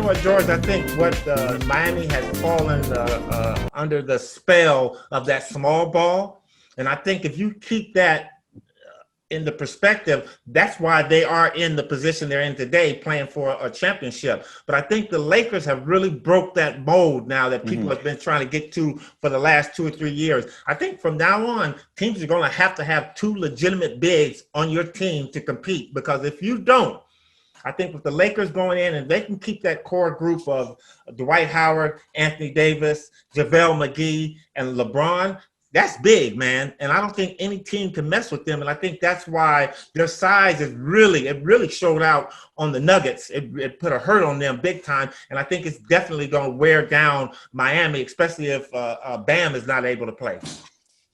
what, George? I think what Miami has fallen under the spell of that small ball. And I think if you keep that in the perspective, that's why they are in the position they're in today, playing for a championship. But I think the Lakers have really broke that mold now that people have been trying to get to for the last 2 or 3 years. I think from now on, teams are going to have 2 legitimate bigs on your team to compete, because if you don't, I think with the Lakers going in and they can keep that core group of Dwight Howard, Anthony Davis, JaVale McGee, and LeBron, that's big, man. And I don't think any team can mess with them. And I think that's why their size is really showed out on the Nuggets. It put a hurt on them big time. And I think it's definitely going to wear down Miami, especially if Bam is not able to play.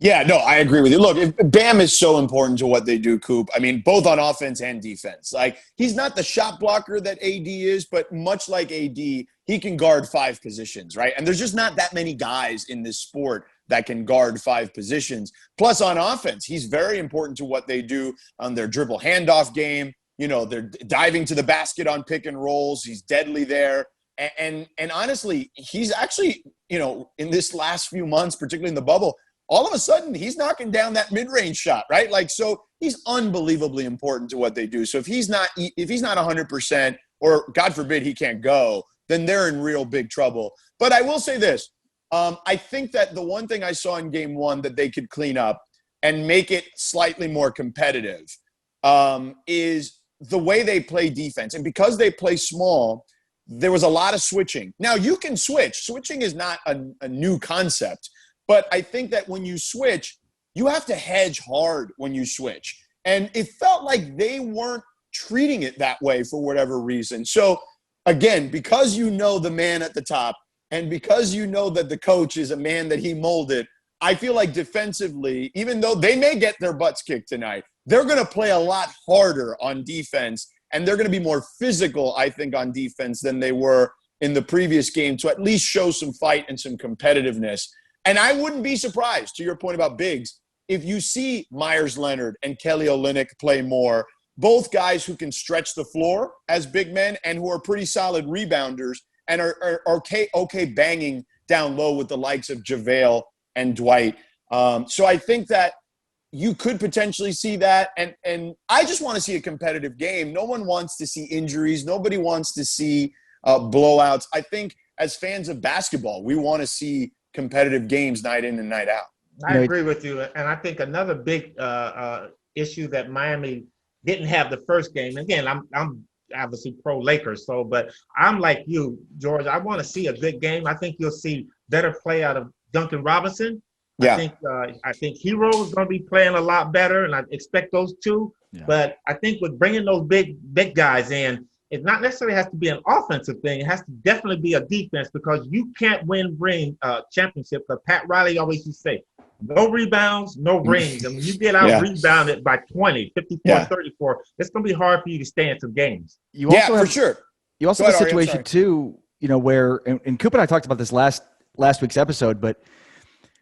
Yeah, no, I agree with you. Look, Bam is so important to what they do, Coop. I mean, both on offense and defense. Like, he's not the shot blocker that AD is, but much like AD, he can guard 5 positions, right? And there's just not that many guys in this sport that can guard 5 positions. Plus, on offense, he's very important to what they do on their dribble handoff game. You know, they're diving to the basket on pick and rolls. He's deadly there. And honestly, he's actually, you know, in this last few months, particularly in the bubble, all of a sudden he's knocking down that mid-range shot, right? Like, so he's unbelievably important to what they do. So if he's not 100%, or God forbid he can't go, then they're in real big trouble. But I will say this. I think that the one thing I saw in game 1 that they could clean up and make it slightly more competitive is the way they play defense. And because they play small, there was a lot of switching. Now, you can switch. Switching is not a new concept. But I think that when you switch, you have to hedge hard when you switch. And it felt like they weren't treating it that way for whatever reason. So, again, because you know the man at the top, and because you know that the coach is a man that he molded, I feel like defensively, even though they may get their butts kicked tonight, they're going to play a lot harder on defense, and they're going to be more physical, I think, on defense than they were in the previous game, to at least show some fight and some competitiveness. And I wouldn't be surprised, to your point about bigs, if you see Myers Leonard and Kelly Olynyk play more, both guys who can stretch the floor as big men and who are pretty solid rebounders and are okay banging down low with the likes of JaVale and Dwight. So I think that you could potentially see that. And I just want to see a competitive game. No one wants to see injuries. Nobody wants to see blowouts. I think as fans of basketball, we want to see competitive games night in and night out. I agree with you. And I think another big issue that Miami didn't have the first game, again, I'm obviously pro Lakers, but I'm like you, George. I want to see a good game. I think you'll see better play out of Duncan Robinson. Yeah. I think Hero is going to be playing a lot better, and I expect those two. Yeah. But I think with bringing those big guys in, it not necessarily has to be an offensive thing. It has to definitely be a defense, because you can't win championship. Because Pat Riley always used to say, no rebounds, no rings. And when you get out rebounded by 20, 54, 34, it's going to be hard for you to stay in some games. For sure. You also have a situation too, you know, where, and Coop and I talked about this last week's episode, but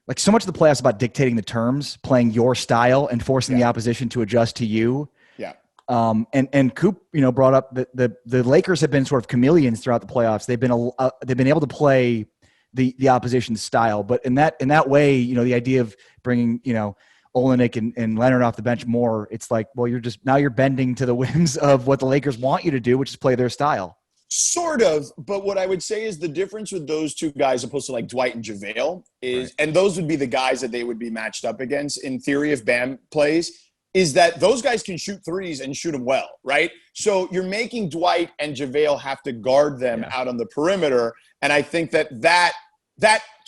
like so much of the playoffs about dictating the terms, playing your style and forcing the opposition to adjust to you. Yeah. And Coop, you know, brought up that the Lakers have been sort of chameleons throughout the playoffs. They've been able to play the opposition's style, but in that way, you know, the idea of bringing, you know, Olynyk and Leonard off the bench more, it's like, well, you're bending to the whims of what the Lakers want you to do, which is play their style. Sort of, but what I would say is the difference with those two guys opposed to like Dwight and JaVale is, and those would be the guys that they would be matched up against in theory if Bam plays, is that those guys can shoot threes and shoot them well, right? So you're making Dwight and JaVale have to guard them out on the perimeter, and I think that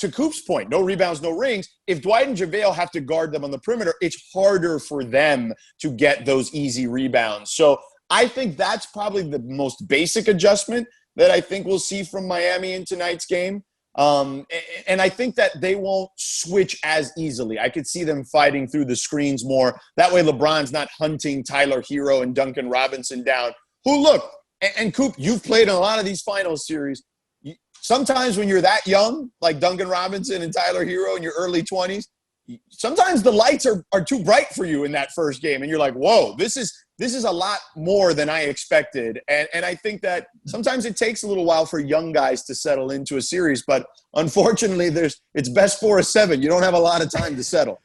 to Coop's point, no rebounds, no rings, if Dwight and JaVale have to guard them on the perimeter, it's harder for them to get those easy rebounds. So I think that's probably the most basic adjustment that I think we'll see from Miami in tonight's game. And I think that they won't switch as easily. I could see them fighting through the screens more. That way LeBron's not hunting Tyler Hero and Duncan Robinson down, who look, and Coop, you've played in a lot of these finals series. Sometimes when you're that young, like Duncan Robinson and Tyler Hero in your early 20s, sometimes the lights are too bright for you in that first game. And you're like, whoa, this is this is a lot more than I expected. And I think that sometimes it takes a little while for young guys to settle into a series, but unfortunately it's best 4 of 7. You don't have a lot of time to settle.